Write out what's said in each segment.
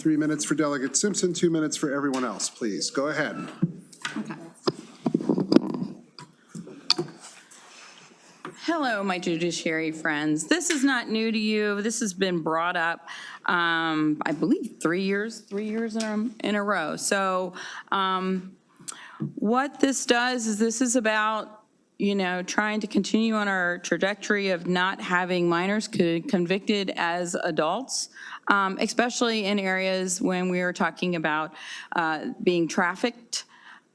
3 minutes for Delegate Simpson, 2 minutes for everyone else, please. Go ahead. Okay. Hello, my judiciary friends. This is not new to you. This has been brought up, I believe, 3 years in a row. So what this does is this is about, trying to continue on our trajectory of not having minors convicted as adults, especially in areas when we are talking about being trafficked.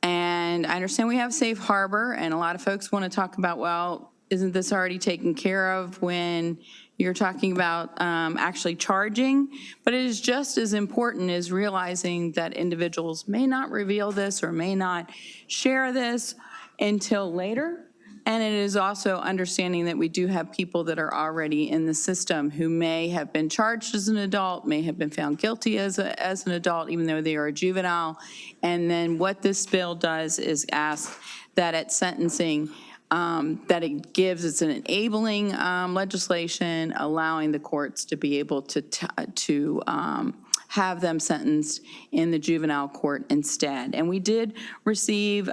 And I understand we have safe harbor, and a lot of folks want to talk about, well, isn't this already taken care of when you're talking about actually charging? But it is just as important as realizing that individuals may not reveal this or may not share this until later. And it is also understanding that we do have people that are already in the system who may have been charged as an adult, may have been found guilty as an adult, even though they are a juvenile. And then what this bill does is ask that at sentencing, that it gives, it's an enabling legislation, allowing the courts to be able to have them sentenced in the juvenile court instead. And we did receive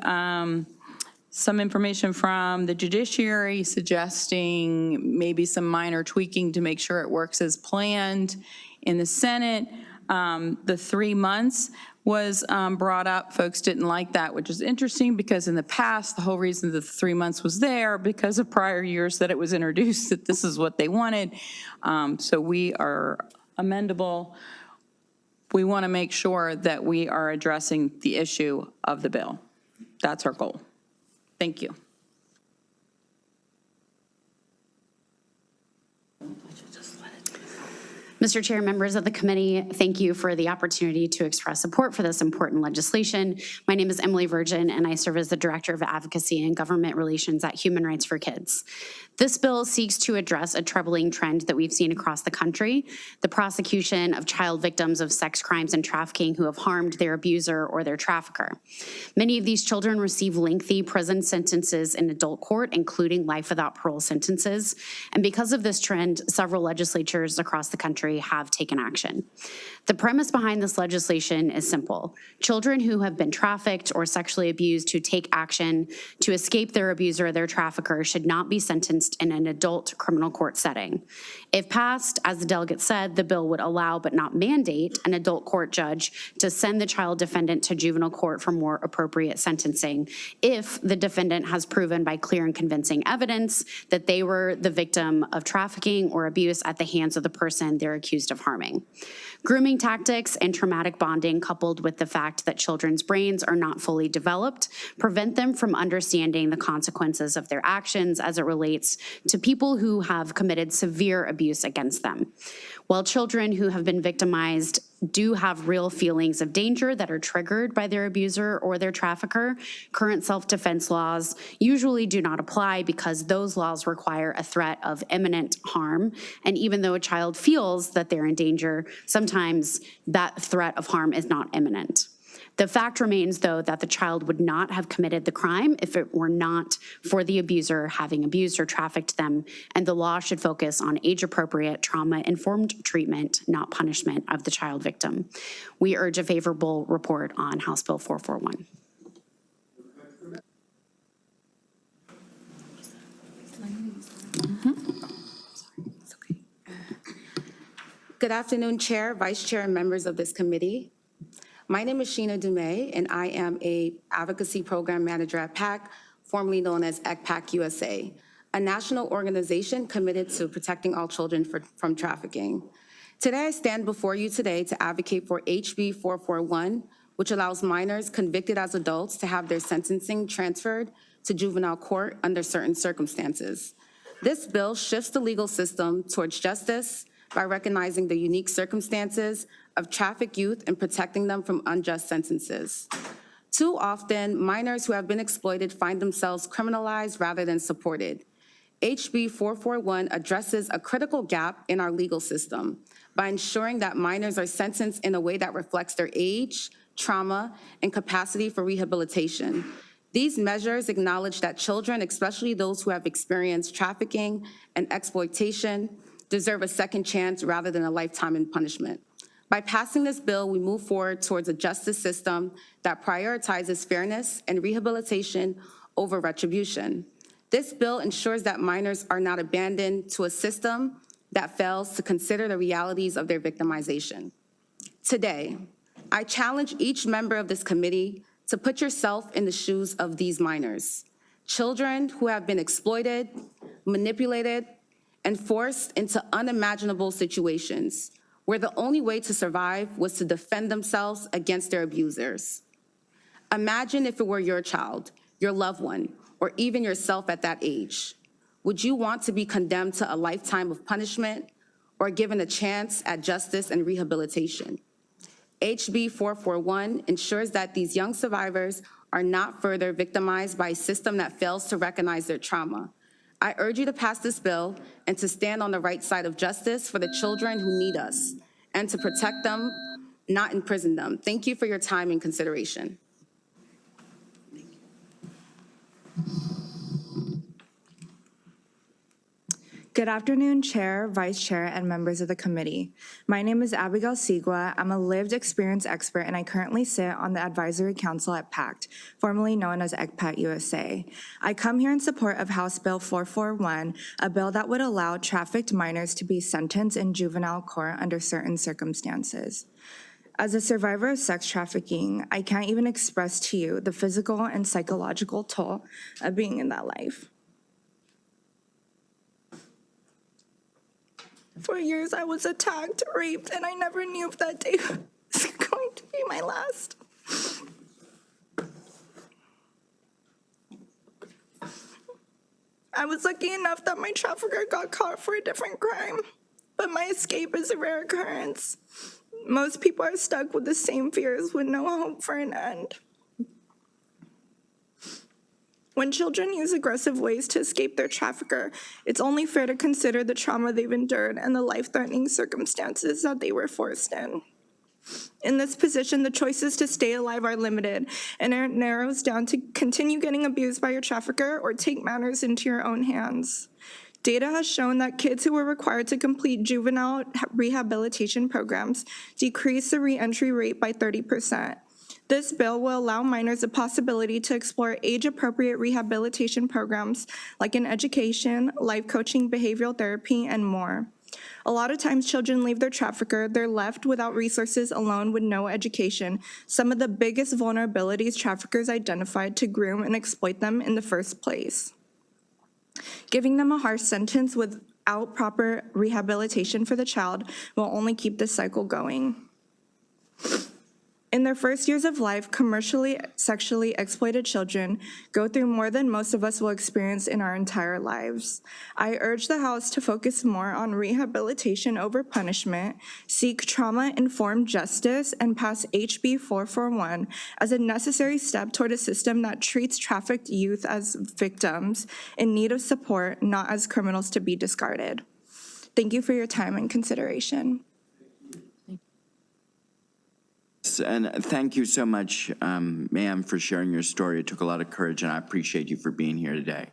some information from the Judiciary suggesting maybe some minor tweaking to make sure it works as planned. In the Senate, the 3 months was brought up. Folks didn't like that, which is interesting because in the past, the whole reason that the 3 months was there because of prior years that it was introduced, that this is what they wanted. So we are amendable. We want to make sure that we are addressing the issue of the bill. That's our goal. Thank you. Mr. Chair, members of the committee, thank you for the opportunity to express support for this important legislation. My name is Emily Virgin, and I serve as the Director of Advocacy and Government Relations at Human Rights for Kids. This bill seeks to address a troubling trend that we've seen across the country, the prosecution of child victims of sex crimes and trafficking who have harmed their abuser or their trafficker. Many of these children receive lengthy prison sentences in adult court, including life without parole sentences. And because of this trend, several legislatures across the country have taken action. The premise behind this legislation is simple. Children who have been trafficked or sexually abused who take action to escape their abuser or their trafficker should not be sentenced in an adult criminal court setting. If passed, as the delegate said, the bill would allow but not mandate an adult court judge to send the child defendant to juvenile court for more appropriate sentencing if the defendant has proven by clear and convincing evidence that they were the victim of trafficking or abuse at the hands of the person they're accused of harming. Grooming tactics and traumatic bonding, coupled with the fact that children's brains are not fully developed, prevent them from understanding the consequences of their actions as it relates to people who have committed severe abuse against them. While children who have been victimized do have real feelings of danger that are triggered by their abuser or their trafficker, current self-defense laws usually do not apply because those laws require a threat of imminent harm. And even though a child feels that they're in danger, sometimes that threat of harm is not imminent. The fact remains, though, that the child would not have committed the crime if it were not for the abuser having abused or trafficked them, and the law should focus on age-appropriate, trauma-informed treatment, not punishment of the child victim. We urge a favorable report on House Bill 441. Good afternoon, Chair, Vice Chair, and members of this committee. My name is Sheena Dumais, and I am a Advocacy Program Manager at PAC, formerly known as ECPAC USA, a national organization committed to protecting all children from trafficking. Today, I stand before you today to advocate for HB 441, which allows minors convicted as adults to have their sentencing transferred to juvenile court under certain circumstances. This bill shifts the legal system towards justice by recognizing the unique circumstances of trafficked youth and protecting them from unjust sentences. Too often, minors who have been exploited find themselves criminalized rather than supported. HB 441 addresses a critical gap in our legal system by ensuring that minors are sentenced in a way that reflects their age, trauma, and capacity for rehabilitation. These measures acknowledge that children, especially those who have experienced trafficking and exploitation, deserve a second chance rather than a lifetime in punishment. By passing this bill, we move forward towards a justice system that prioritizes fairness and rehabilitation over retribution. This bill ensures that minors are not abandoned to a system that fails to consider the realities of their victimization. Today, I challenge each member of this committee to put yourself in the shoes of these minors, children who have been exploited, manipulated, and forced into unimaginable situations where the only way to survive was to defend themselves against their abusers. Imagine if it were your child, your loved one, or even yourself at that age. Would you want to be condemned to a lifetime of punishment or given a chance at justice and rehabilitation? HB 441 ensures that these young survivors are not further victimized by a system that fails to recognize their trauma. I urge you to pass this bill and to stand on the right side of justice for the children who need us and to protect them, not imprison them. Thank you for your time and consideration. Good afternoon, Chair, Vice Chair, and members of the committee. My name is Abigail Sigua. I'm a lived experience expert, and I currently sit on the Advisory Council at PACT, formerly known as ECPAT USA. I come here in support of House Bill 441, a bill that would allow trafficked minors to be sentenced in juvenile court under certain circumstances. As a survivor of sex trafficking, I can't even express to you the physical and psychological toll of being in that life. For years, I was attacked, raped, and I never knew if that day was going to be my last. I was lucky enough that my trafficker got caught for a different crime, but my escape is a rare occurrence. Most people are stuck with the same fears with no hope for an end. When children use aggressive ways to escape their trafficker, it's only fair to consider the trauma they've endured and the life-threatening circumstances that they were forced in. In this position, the choices to stay alive are limited, and it narrows down to continue getting abused by your trafficker or take matters into your own hands. Data has shown that kids who were required to complete juvenile rehabilitation programs decreased the re-entry rate by 30%. This bill will allow minors the possibility to explore age-appropriate rehabilitation programs like in education, life coaching, behavioral therapy, and more. A lot of times children leave their trafficker, they're left without resources alone with no education, some of the biggest vulnerabilities traffickers identified to groom and exploit them in the first place. Giving them a harsh sentence without proper rehabilitation for the child will only keep this cycle going. In their first years of life, commercially sexually exploited children go through more than most of us will experience in our entire lives. I urge the House to focus more on rehabilitation over punishment, seek trauma-informed justice, and pass HB 441 as a necessary step toward a system that treats trafficked youth as victims in need of support, not as criminals to be discarded. Thank you for your time and consideration. And thank you so much, ma'am, for sharing your story. It took a lot of courage, and I appreciate you for being here today.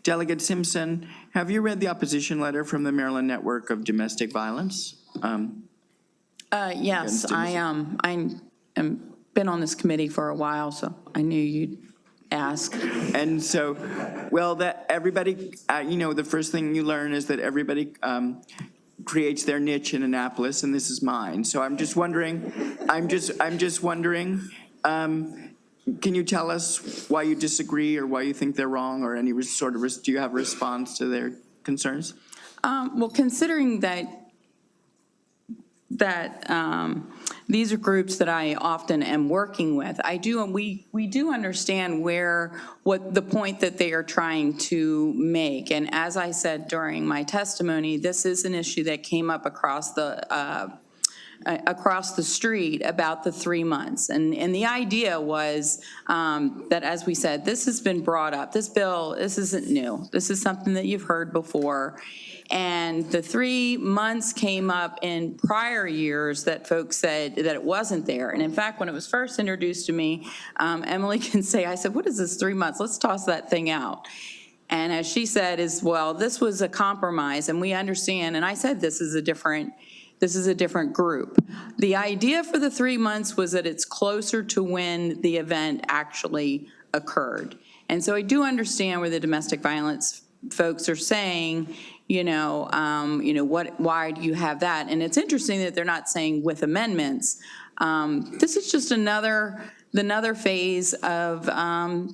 Delegate Simpson, have you read the opposition letter from the Maryland Network of Domestic Violence? Yes, I am been on this committee for a while, so I knew you'd ask. And so, well, that everybody, you know, the first thing you learn is that everybody creates their niche in Annapolis, and this is mine. So I'm just wondering, can you tell us why you disagree or why you think they're wrong, or any sort of, do you have a response to their concerns? Well, considering that these are groups that I often am working with, we do understand what the point that they are trying to make. And as I said during my testimony, this is an issue that came up across the street about the 3 months. And the idea was that, as we said, this has been brought up. This bill, this isn't new. This is something that you've heard before. And the 3 months came up in prior years that folks said that it wasn't there. And in fact, when it was first introduced to me, Emily can say, I said, what is this 3 months? Let's toss that thing out. And as she said, well, this was a compromise, and we understand. And I said, this is a different This is a different group. The idea for the 3 months was that it's closer to when the event actually occurred. And so I do understand where the domestic violence folks are saying, why do you have that? And it's interesting that they're not saying with amendments. This is just another phase of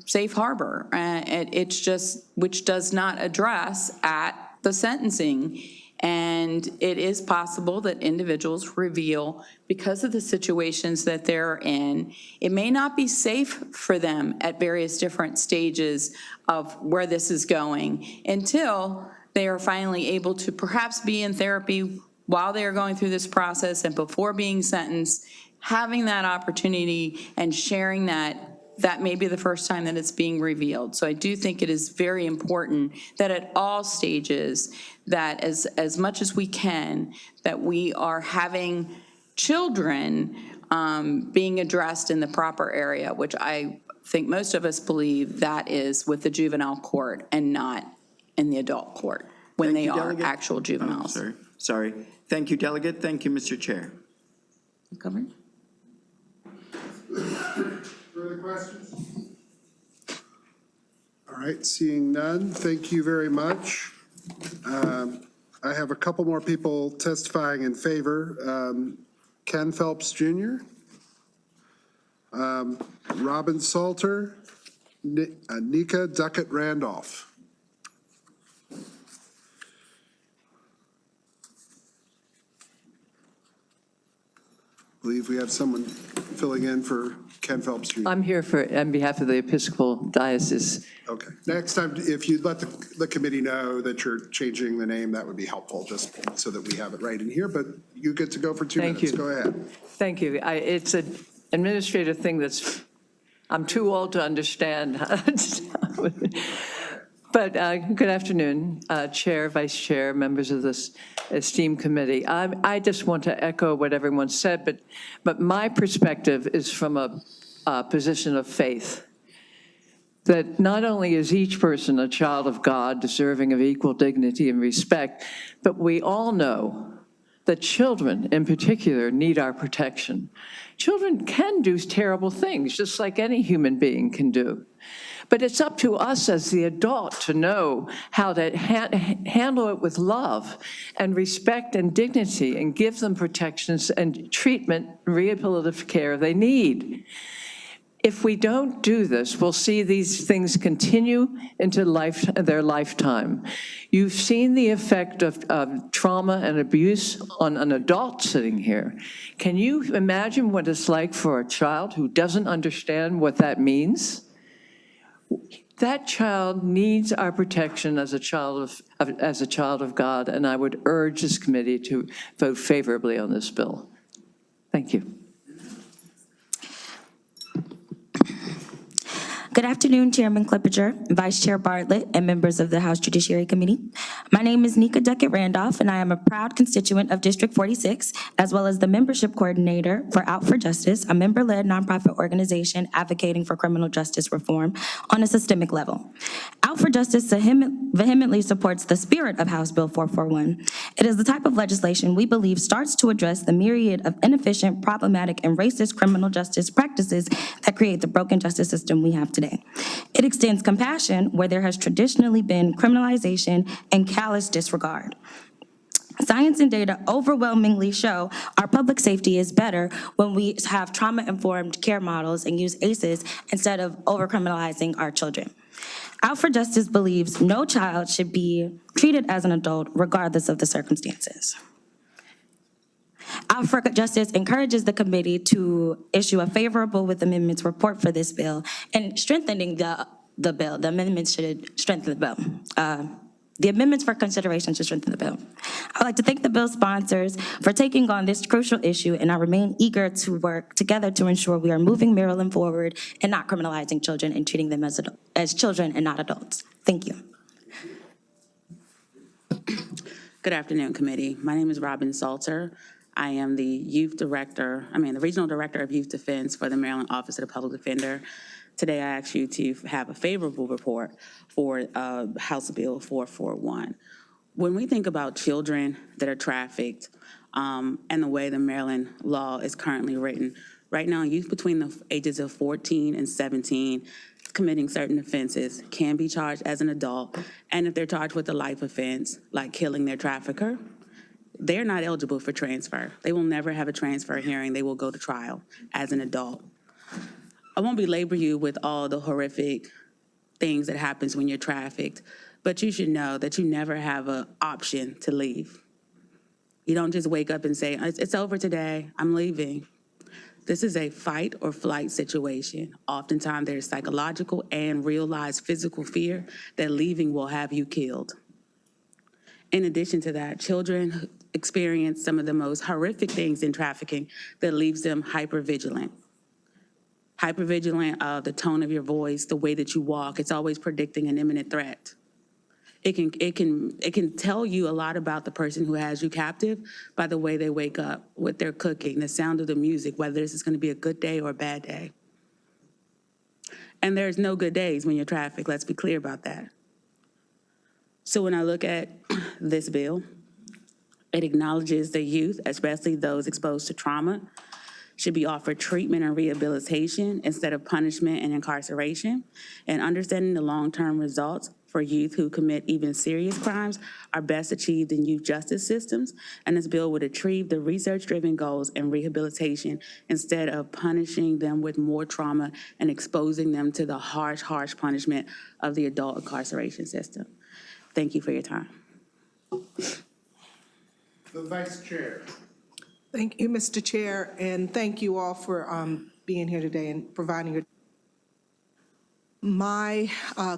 safe harbor. It's just, which does not address at the sentencing. And it is possible that individuals reveal, because of the situations that they're in, it may not be safe for them at various different stages of where this is going until they are finally able to perhaps be in therapy while they are going through this process and before being sentenced, having that opportunity and sharing that may be the first time that it's being revealed. So I do think it is very important that at all stages, that as much as we can, that we are having children being addressed in the proper area, which I think most of us believe that is with the juvenile court and not in the adult court when Thank they you, are Delegate. actual juveniles. Sorry. Thank you, Delegate. Thank you, Mr. Chair. Covered? Further questions? All right, seeing none, thank you very much. I have a couple more people testifying in favor. Ken Phelps Jr., Robin Salter, Nika Duckett Randolph. I believe we have someone filling in for Ken Phelps Jr. I'm here on behalf of the Episcopal Diocese. Okay. Next time, if you'd let the committee know that you're changing the name, that would be helpful, just so that we have it right in here. But you get to go for 2 minutes. Thank you. Go ahead. Thank you. It's an administrative thing I'm too old to understand. But good afternoon, Chair, Vice Chair, members of this esteemed committee. I just want to echo what everyone said, but my perspective is from a position of faith, that not only is each person a child of God deserving of equal dignity and respect, but we all know that children in particular need our protection. Children can do terrible things, just like any human being can do. But it's up to us as the adult to know how to handle it with love and respect and dignity and give them protections and treatment and rehabilitative care they need. If we don't do this, we'll see these things continue into their lifetime. You've seen the effect of trauma and abuse on an adult sitting here. Can you imagine what it's like for a child who doesn't understand what that means? That child needs our protection as a child of God, and I would urge this committee to vote favorably on this bill. Thank you. Good afternoon, Chairman Clippinger, Vice Chair Bartlett, and members of the House Judiciary Committee. My name is Nika Duckett Randolph, and I am a proud constituent of District 46, as well as the membership coordinator for Out for Justice, a member-led nonprofit organization advocating for criminal justice reform on a systemic level. Out for Justice vehemently supports the spirit of House Bill 441. It is the type of legislation we believe starts to address the myriad of inefficient, problematic, and racist criminal justice practices that create the broken justice system we have today. It extends compassion where there has traditionally been criminalization and callous disregard. Science and data overwhelmingly show our public safety is better when we have trauma-informed care models and use ACEs instead of over-criminalizing our children. Out for Justice believes no child should be treated as an adult regardless of the circumstances. Out for Justice encourages the committee to issue a favorable with amendments report for this bill and strengthening the bill. The amendments should strengthen the bill. The amendments for consideration should strengthen the bill. I would like to thank the bill sponsors for taking on this crucial issue, and I remain eager to work together to ensure we are moving Maryland forward and not criminalizing children and treating them as children and not adults. Thank you. Good afternoon, committee. My name is Robin Salter. I am the the Regional Director of Youth Defense for the Maryland Office of the Public Defender. Today, I ask you to have a favorable report for House Bill 441. When we think about children that are trafficked, and the way the Maryland law is currently written. Right now, youth between the ages of 14 and 17 committing certain offenses can be charged as an adult, and if they're charged with a life offense, like killing their trafficker, they're not eligible for transfer. They will never have a transfer hearing. They will go to trial as an adult. I won't belabor you with all the horrific things that happens when you're trafficked, but you should know that you never have an option to leave. You don't just wake up and say, it's over today, I'm leaving. This is a fight or flight situation. Oftentimes there's psychological and realized physical fear that leaving will have you killed. In addition to that, children experience some of the most horrific things in trafficking that leaves them hypervigilant. Hypervigilant of the tone of your voice, the way that you walk. It's always predicting an imminent threat. It can tell you a lot about the person who has you captive by the way they wake up, what they're cooking, the sound of the music, whether this is going to be a good day or a bad day. And there's no good days when you're trafficked. Let's be clear about that. So when I look at this bill, it acknowledges the youth, especially those exposed to trauma, should be offered treatment and rehabilitation instead of punishment and incarceration, and understanding the long-term results for youth who commit even serious crimes are best achieved in youth justice systems, and this bill would achieve the research-driven goals and rehabilitation instead of punishing them with more trauma and exposing them to the harsh punishment of the adult incarceration system. Thank you for your time. The Vice Chair. Thank you, Mr. Chair, and thank you all for being here today and providing your. My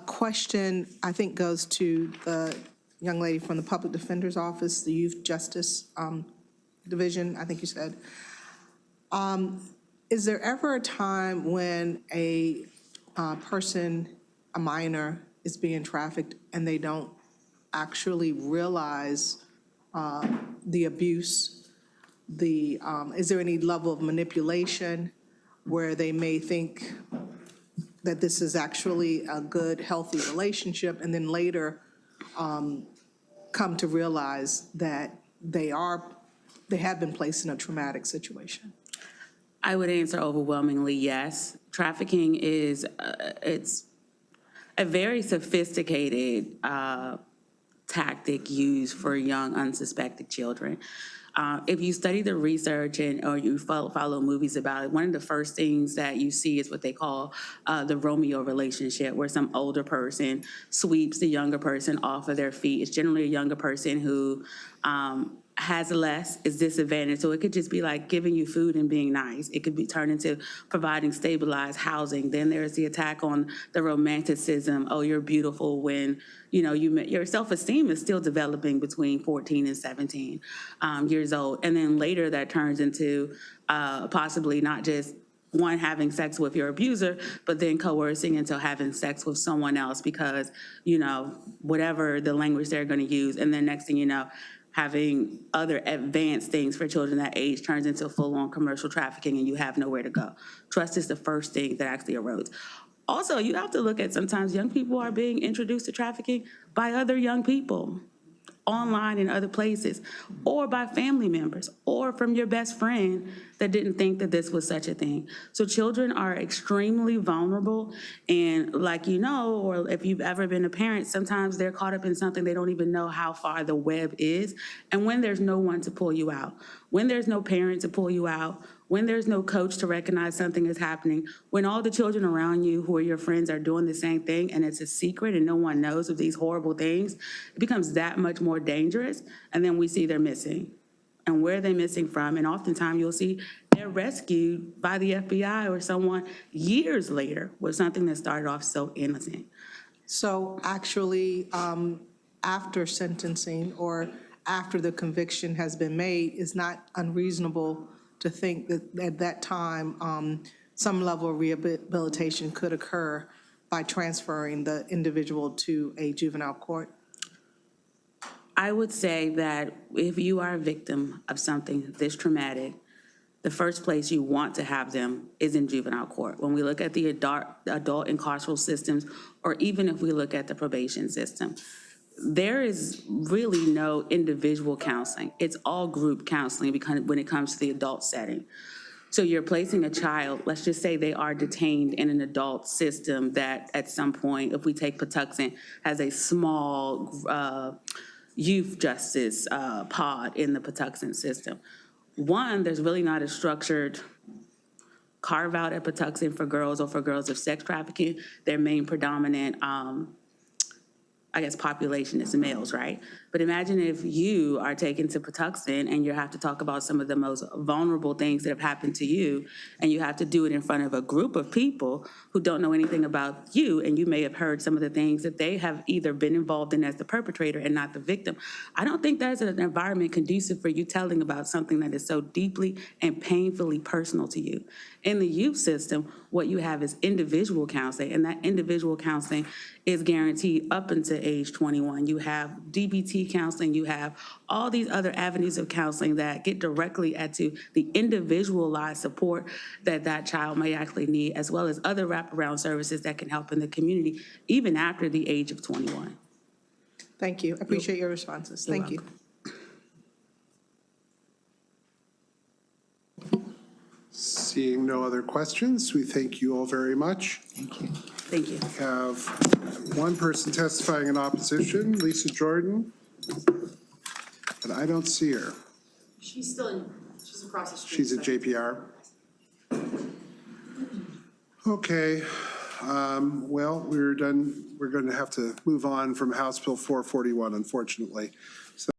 question, I think, goes to the young lady from the Public Defender's Office, the Youth Justice Division, I think you said. Is there ever a time when a person, a minor, is being trafficked and they don't actually realize the abuse? Is there any level of manipulation where they may think that this is actually a good, healthy relationship, and then later come to realize that they have been placed in a traumatic situation? I would answer overwhelmingly yes. Trafficking is, it's a very sophisticated tactic used for young, unsuspecting children. If you study the research or you follow movies about it, one of the first things that you see is what they call the Romeo relationship, where some older person sweeps the younger person off of their feet. It's generally a younger person who has less, is disadvantaged. So it could just be like giving you food and being nice. It could be turned into providing stabilized housing. Then there's the attack on the romanticism. Oh, you're beautiful when, you know, your self-esteem is still developing between 14 and 17 years old. And then later that turns into possibly not just one having sex with your abuser, but then coercing into having sex with someone else because, you know, whatever the language they're going to use. And then next thing you know, having other advanced things for children that age turns into full-on commercial trafficking and you have nowhere to go. Trust is the first thing that actually erodes. Also, you have to look at sometimes young people are being introduced to trafficking by other young people online in other places, or by family members, or from your best friend that didn't think that this was such a thing. So children are extremely vulnerable, and like you know, or if you've ever been a parent, sometimes they're caught up in something they don't even know how far the web is, and when there's no one to pull you out, when there's no parent to pull you out, when there's no coach to recognize something is happening, when all the children around you who are your friends are doing the same thing and it's a secret and no one knows of these horrible things, it becomes that much more dangerous. And then we see they're missing. And where are they missing from? And oftentimes you'll see they're rescued by the FBI or someone years later with something that started off so innocent. So actually, after sentencing or after the conviction has been made, it's not unreasonable to think that at that time, some level of rehabilitation could occur by transferring the individual to a juvenile court? I would say that if you are a victim of something this traumatic, the first place you want to have them is in juvenile court. When we look at the adult incarceral systems, or even if we look at the probation system, there is really no individual counseling. It's all group counseling because when it comes to the adult setting. So you're placing a child, let's just say they are detained in an adult system that at some point, if we take Patuxent, has a small youth justice pod in the Patuxent system. One, there's really not a structured carve out at Patuxent for girls or for girls of sex trafficking. Their main predominant population is males, right? But imagine if you are taken to Patuxent and you have to talk about some of the most vulnerable things that have happened to you, and you have to do it in front of a group of people who don't know anything about you, and you may have heard some of the things that they have either been involved in as the perpetrator and not the victim. I don't think that's an environment conducive for you telling about something that is so deeply and painfully personal to you. In the youth system, what you have is individual counseling, and that individual counseling is guaranteed up until age 21. You have DBT counseling, you have all these other avenues of counseling that get directly at to the individualized support that that child may actually need, as well as other wraparound services that can help in the community, even after the age of 21. Thank you. I appreciate your responses. Thank you. Seeing no other questions, we thank you all very much. Thank you. Thank you. We have one person testifying in opposition, Lisa Jordan, but I don't see her. She's across the street. She's at JPR. Okay, well, we're done. We're going to have to move on from House Bill 441, unfortunately.